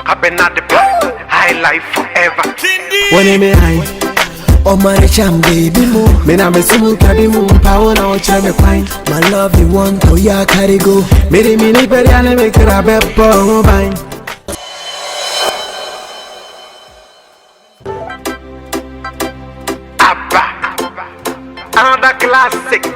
Abena the best, high life forever. When I may hide, oh my cham baby mo, me na me sumu kabi mo, power na ocha me fine. My love you want, oh yeah carry go. Me de mini peri ane me kira beppo oh bine. Abba, another classic.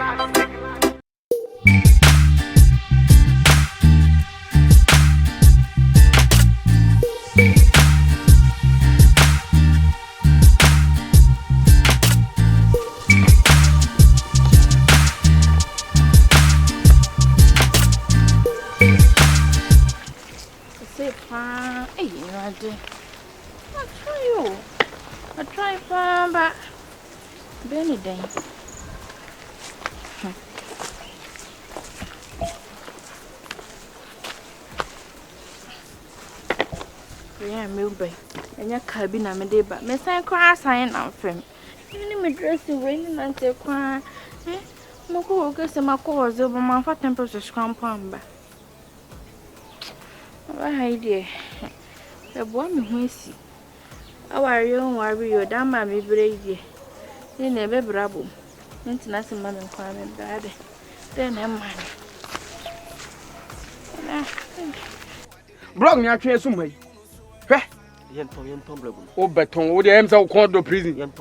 I try fine, but Benny day. Yeah, maybe. And your cabin, I'm a day, but Miss I cry sign out from. You need dress the rain and say, cry. Eh? Moko, guess my cause over my fat temperature scrum pumba. Why, dear? The boy me see. How are you? Worry you, damn, mammy, brave. You never brabo. International man and crime and bad. Then I'm mine. Bro, you are trying to make. Oh, but on the ends of court prison.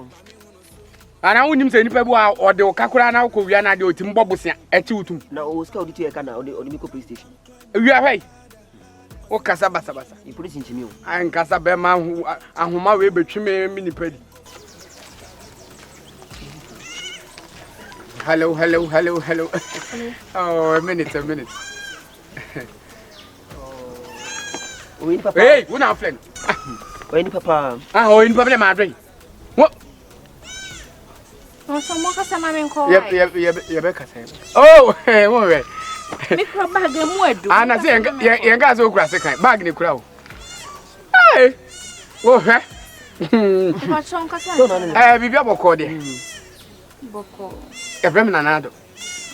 And I wouldn't say any people or the Kakura now could be an idea to Timbobus at 2. Now, scout the canal on the police station. You are right. O Casabasa, you put it into me. And Casabema, who my way between me and mini pretty. Hello. Oh, a minute. Hey, we're not friend. When Papa, oh, in Papa Madrid. What? Oh, some more Casamarin call. Oh, hey, all right. Micro bag them wood. And I say, young guys will grass a kind bag in the crowd. Hey, oh, hey. What's on Casa? I be able to call it. Boko. A feminine Addo.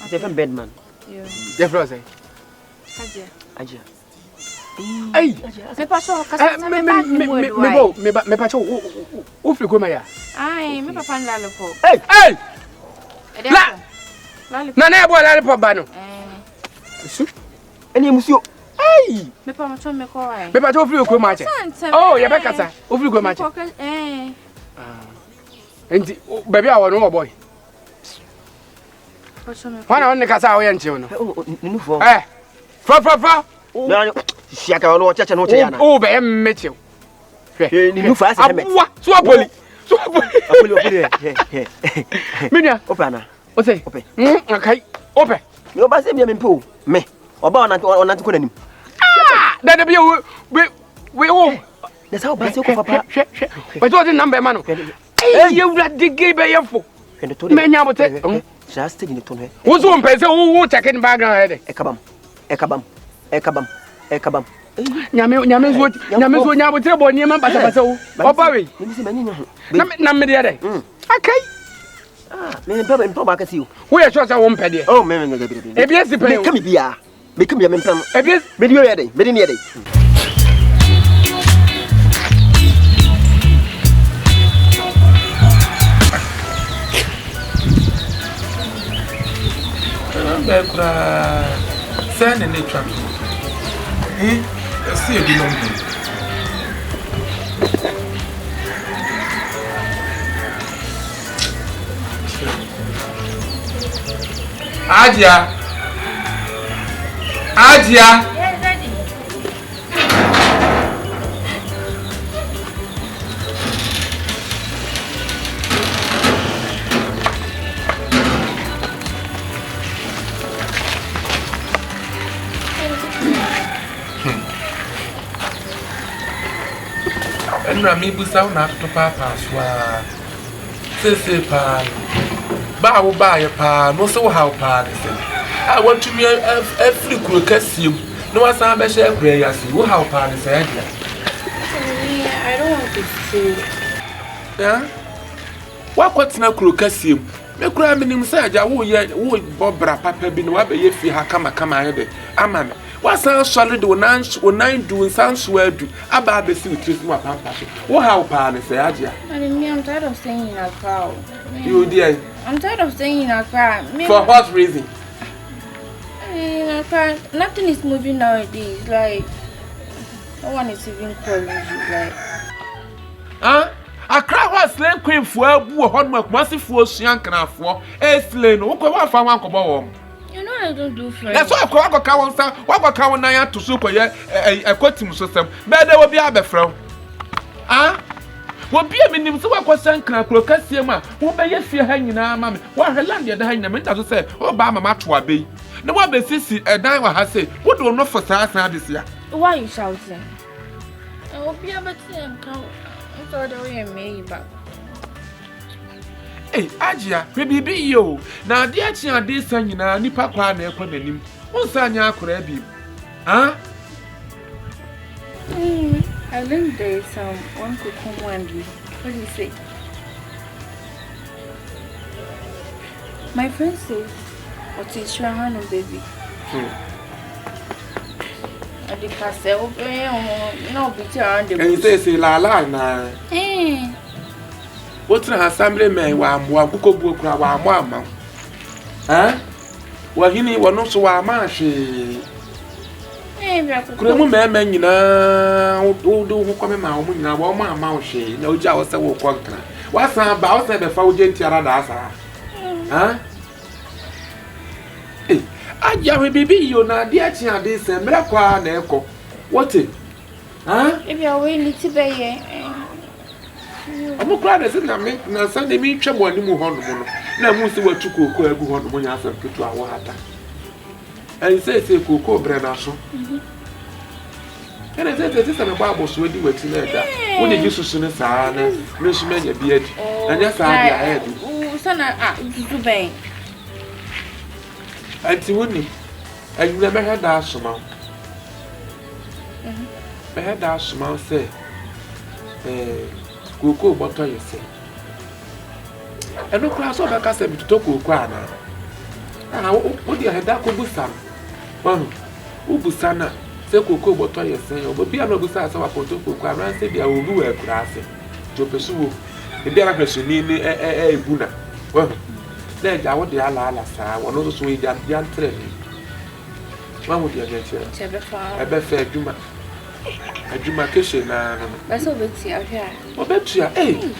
Different bedman. The Frozen. Hajia. Hey, me paso Casa. Me pacho. Who flew my ya? Aye, me papa lalipo. Hey! NANAYEBOAH lalipo bano. Any monsieur. Hey! Me papa told me call. Me pacho flew go match. Oh, you better say. Who flew go match? And baby, I want no boy. One on the casa, I ain't you. Eh, fra. She can't know church and no chair. Oh, be met you. You fast. What? Swapoli. Minya, open. What's it? Open. Okay, open. You pass him in pool. Me. About not to call him. Ah, that'll be we all. That's how bad you papa. But what the number, man? Hey, you got the gay by your foot. And the two men are just taking it to her. Who's one person who taking background? Ekabam. Nyames what Namu trouble near my basso. Oh, Barry. Number the other. Okay. Ah, men probably back at you. We are just a one penny. Oh, man, if yes, the penny come here. Become your man. If yes, video ready, very near. Send in the truck. See you belong. Hajia. Yes, Daddy. And Rami Busa not to Papa Swa. Say, Pan. Bow by a pan, no so how pan is it. I want to be a free cool no one's a better prayer. See how pan is it. I don't want to see. Yeah? What na krokasiam. Me kura me nim say aja wo bobra papa bi no abeye fi ha kama ayede. Aman. Wasan solid wonan do sanso adu aba abesi witris mu apampa so. Wo how pa ne say aja. I'm tired of staying in Accra. You dear. I'm tired of staying in Accra. For what reason? In Accra, nothing is moving nowadays. Like, no one is even calling you. Like, Accra was slave queen for a hot massive for Siankana for a slave. Who can find one cobo? You know, I don't do friends. That's why I call Cowan, what Cowan I to super a quoting system. But there will be a befro. What be a minimum so I was saying, Crocasiama, who may yet fear hanging our mammy, while her land the hanging to say, Obama Matua Bay. No one may see a dime has said, what do not for us now this year? Why are you shouting? I hope you have a team. I thought I may back. Hey, Ajia, baby, yo. Now, dear Chia, this son, you know, Nipa Kwan, upon him. What's on your crabby? Huh? I think there's one could come one day. What do you say? My friend says, what is your hand, baby? I did pass over, no, be around the and you say, la la, na. What's an assembly man? One book book, one. Huh? Well, he need one also a marsh. Couldn't man, you know, do come in my woman, I want my mouth, no jaws, I will conquer. What's about the Fauji Tiara? Huh? I will be you now, dear Chia, this and Mrakwa and Echo. What it? Huh? If you are willing to be I'm glad I said, I make no Sunday me trouble and move on. Now, most of what to cook, go on when you have to put to our water. And he says, Coco Brenasso. And I said, this is a Bible sweating with that. When you used to soon as I know, many a beard, and yes, I had. Oh, son, to bang. And you wouldn't. And you never had that smile. I had that smile say, Coco, what are you saying? And no class of a custom to talk with Quana. Ah, what do you have that Kubusan? Ubusana, say Coco, what are you saying? But be a noble size of a protocol, and say they will do a class to pursue the derivation in a Buna. Well, then I want the Allah, sir, one of those way that young training. One would you get here? I bet fair Juma. A Jumacation, that's all it's here. What bet you? Eh?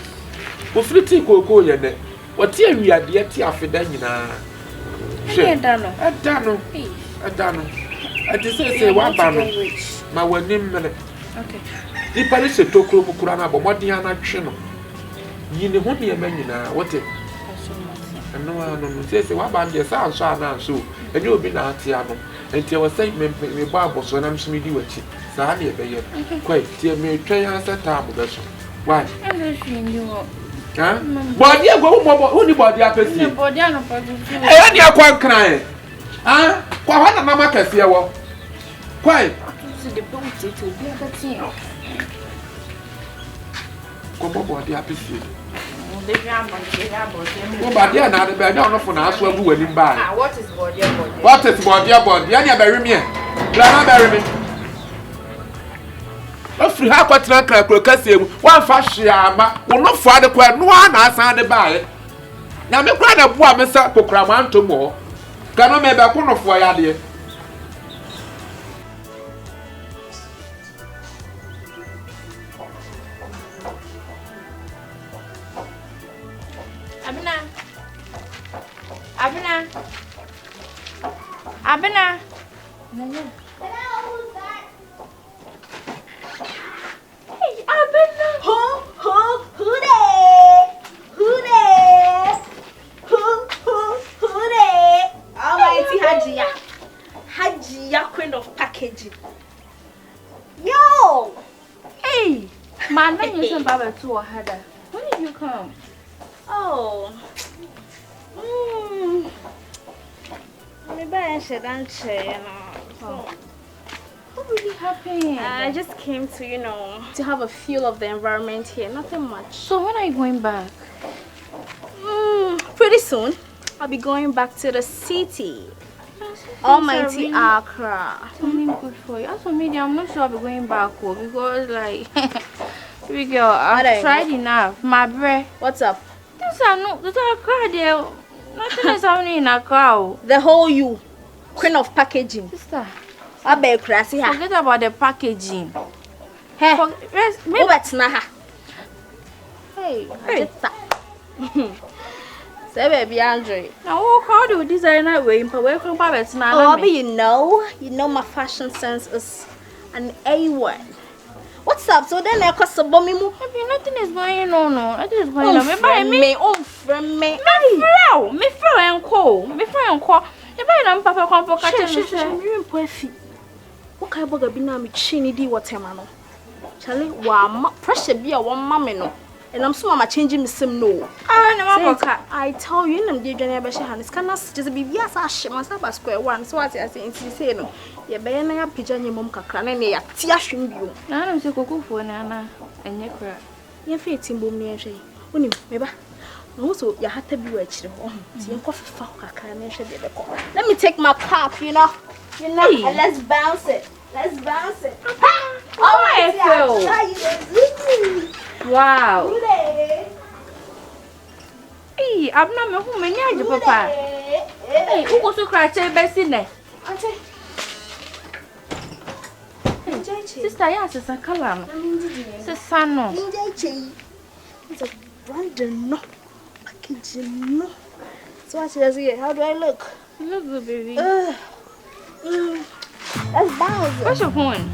What flitting Coco, yet? What here we are, dear Tia Fidena? I don't know. I just say one banner. My one name. Okay. The Paris to Kurana, but what the other channel? You know what the man, what it? I know, say, what band your sound so, and you'll be not here. And you were saying, me Bible, so I'm swimming you at it. So I never yet. Quite, dear me, try answer time with us. Why? I'm not you. Huh? But you go only body up as you. And you're quite crying. Ah, what a mamma can see. Quite. The boat to be a team. Come on, body up as you. Oh, but you're not a bad owner for us when we went by. What is body? What is body? You're bury me. Grandma bury me. Free half what not crocasium, one fashion, will not find a quite no one as I buy it. Now, me cried a boy, Mr. Pocraman to more. Can I make a corner for your idea? Abena. Almighty Hajia, queen of packaging. Yo! Hey! Man, when you sent Baba to a header, when did you come? Oh. Maybe I should answer, you know. What really happened? I just came to, to have a feel of the environment here. Nothing much. So when are you going back? soon, I'll be going back to the city. Almighty Accra. Something good for you. As for me, I'm not sure I'll be going back home because, like, big girl, I've tried enough. My breath. What's up? This are no, this are Accra there. Nothing is happening in Accra. The whole you, queen of packaging. Sister, I bet crazy. forget about the packaging. Hey, Maybe that's not. Hey, say baby Andre. now how do you design that way? But where from Babette now? Oh, but you know my fashion sense is an A1. What's up? So then I cost a bomb. Maybe nothing is going on. No, nothing is going on. Me from me. Me flow and call. Me flow and call. You buy them papa compo catch me. You poefi. What kind of bugger be now me chini di whatever no. Charlie, wa pressure be a one mammy no. And I'm so mama changing me some no. I tell you, I'm dear Johnny Abashi Hannes cannot just be yes, I share myself square one. So what I say no. Ye bayana pigeon your mum cacran and ya teashing you. Now I'm so cool for Nana and your crap. Your fate in boom near Jay. When you, maybe. Also, you had to be watched home. See, coffee fuck, I can't mention the call. Let me take my cup, you know, and let's bounce it. Let's bounce it. Oh, I feel. Wow. Hey, I'm not my home and papa. Hey, who was to cry? Best in there. Sister, yes, it's a color. It's a son. It's a Brandon, no. Packaging, no. So, what does it? How do I look? You look good, baby. Let's bounce it. What's your phone?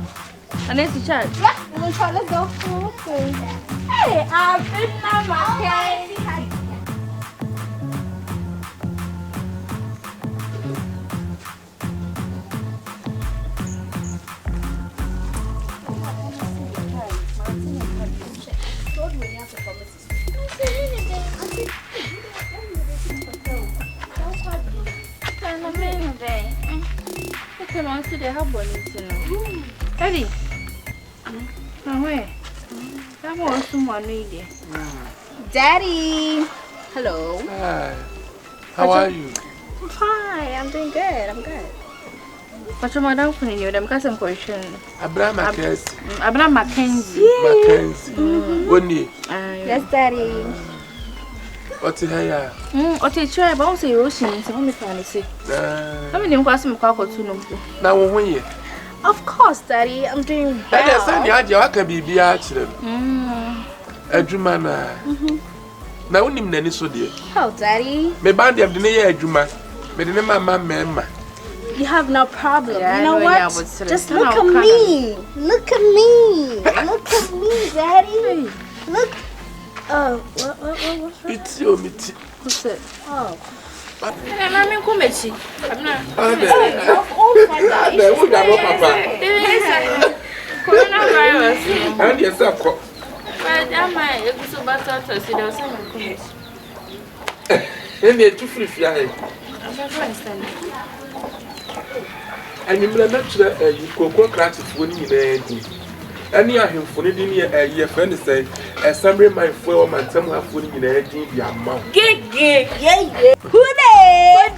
And then to charge. Yeah, we're gonna try. Let's go. Okay. Hey, Abena, Eddie, where? That was someone needed. Daddy. Hello. Hi. How are you? I'm fine. I'm doing good. I'm good. But your madam couldn't you them some question. Abena Mckenzie. Mckenzie. Only. Yes, Daddy. What's it here? Okay, try about say ocean, so me find it. I mean, I'm going Now, when you. Of course, Daddy. I'm doing well. I understand you can be actually. Edumana. Now, when you name so dear. Oh, Daddy. Me band of the near Eduma. Me the name of my mamma. You have no problem. Yeah, you know what? Just look at me. Look at me. Look at me, Daddy. Look. Oh, what's wrong? It's your meat. What's it? Oh. I'm not coming. I'm not. Coronavirus. And yourself. But I might be so bad to see those coming. And they're too free. And you will not you cocoa craft when you need. Any of him for a year friend say, a summary my four man, some have put in a deep amount. Yeah. Who there?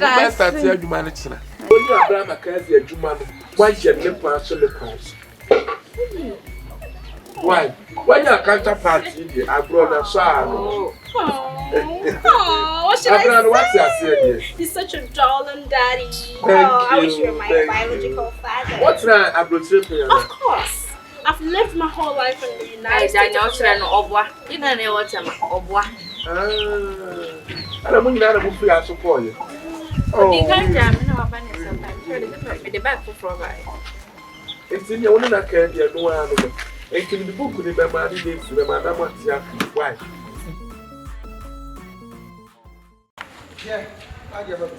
Best at your humanity. When you are Mckenzie, a Juman, why you have partial accounts? Why? When your counterparty, I brought a child. What should I say? What's your He's such a darling daddy. I wish you were my biological father. What's that? I brought you. Of course. I've lived my whole life in the United States. You don't know what I'm Ohemaa. I don't know what you are so for you. Oh, you can't jam in our banner sometimes. The back for right. It's in your own account, you know. It can be booked with the money to the madam. Why? Yeah, I give up.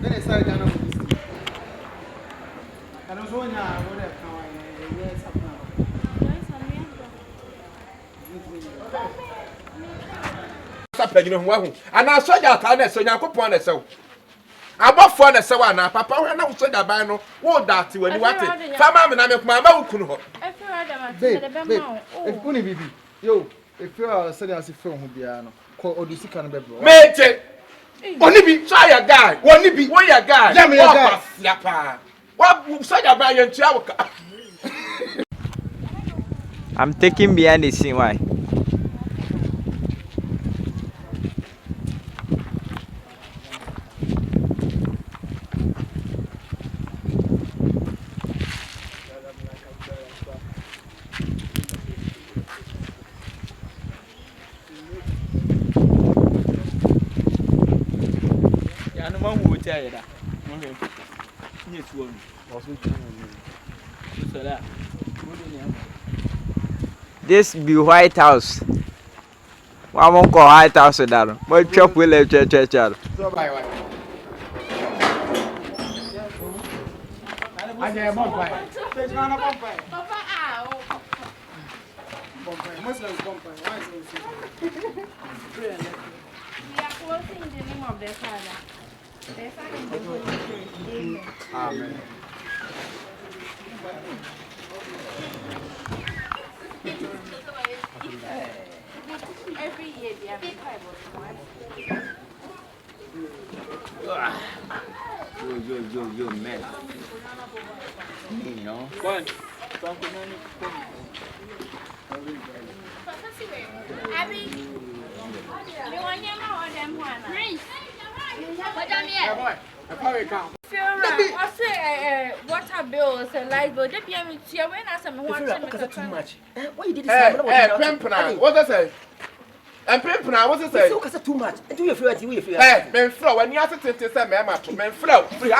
Then I started ghanamoviestv. And I was going now, what I found, yes, I'm now. And I saw your town, so you could point it so. abofo na se wa na papa ho na so da ban no wo date wani wate fama me na me kuma ma wukunu ho if kuni bibi yo if you are sending us phone ho bia no ko odusika no bebro meche oni bi so ya guy woni bi wo ya guy ya me ya guy ya pa wa so da ban ye ntua wo ka I'm taking behind the scene. Why? This be White House. One won't call White House with that. But chop will let church. so bye bye Aje bon pai. Papa, Muslims company why is it we are closing in the name of the Father. The Son and the Holy Spirit. Amen. Every year they have a Bible. Yo, man. You know. Abby, you want your mom or them one? Prince. What am I? I say water bills and light bill. They pay me to when I say me want to too much. Why you did this? Pempna, what I say? And Pempna, what I say? You too much. Do you feel it? Hey, men flow when you are sitting to say, "Man, free."